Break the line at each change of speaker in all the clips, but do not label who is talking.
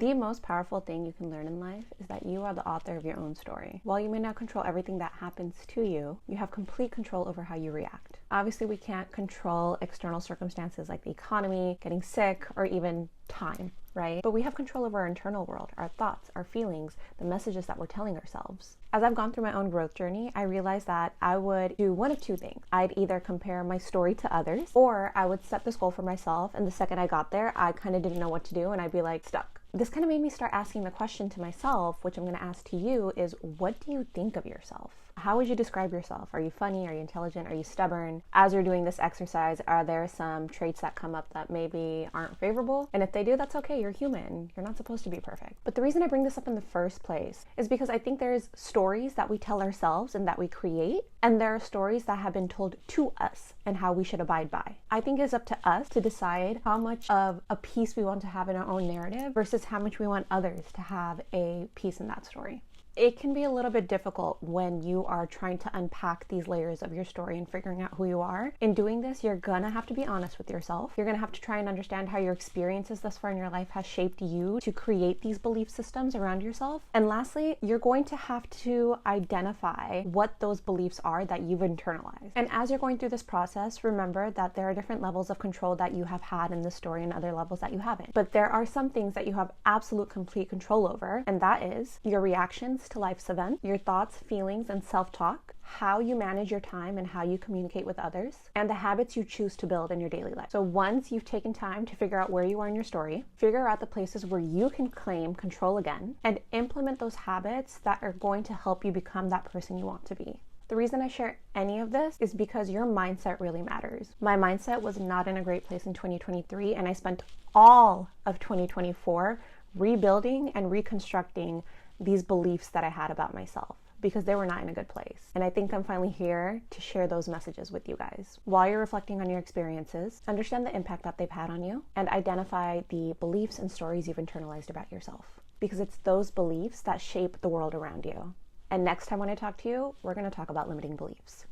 The most powerful thing you can learn in life is that you are the author of your own story. While you may not control everything that happens to you, you have complete control over how you react. Obviously, we can't control external circumstances like the economy, getting sick, or even time, right? But we have control over our internal world, our thoughts, our feelings, the messages that we're telling ourselves. As I've gone through my own growth journey, I realized that I would do one of two things. I'd either compare my story to others, or I would set this goal for myself, and the second I got there, I kind of didn't know what to do, and I'd be like stuck. This kind of made me start asking the question to myself, which I'm going to ask to you, is what do you think of yourself? How would you describe yourself? Are you funny? Are you intelligent? Are you stubborn? As you're doing this exercise, are there some traits that come up that maybe aren't favorable? And if they do, that's okay. You're human. You're not supposed to be perfect. But the reason I bring this up in the first place is because I think there's stories that we tell ourselves and that we create, and there are stories that have been told to us and how we should abide by. I think it's up to us to decide how much of a piece we want to have in our own narrative versus how much we want others to have a piece in that story. It can be a little bit difficult when you are trying to unpack these layers of your story and figuring out who you are. In doing this, you're gonna have to be honest with yourself. You're gonna have to try and understand how your experiences thus far in your life has shaped you to create these belief systems around yourself. And lastly, you're going to have to identify what those beliefs are that you've internalized. And as you're going through this process, remember that there are different levels of control that you have had in this story and other levels that you haven't. But there are some things that you have absolute complete control over, and that is your reactions to life's events, your thoughts, feelings, and self-talk, how you manage your time and how you communicate with others, and the habits you choose to build in your daily life. So once you've taken time to figure out where you are in your story, figure out the places where you can claim control again, and implement those habits that are going to help you become that person you want to be. The reason I share any of this is because your mindset really matters. My mindset was not in a great place in 2023, and I spent all of 2024 rebuilding and reconstructing these beliefs that I had about myself because they were not in a good place. And I think I'm finally here to share those messages with you guys. While you're reflecting on your experiences, understand the impact that they've had on you and identify the beliefs and stories you've internalized about yourself, because it's those beliefs that shape the world around you. And next time when I talk to you, we're going to talk about limiting beliefs.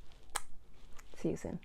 See you soon.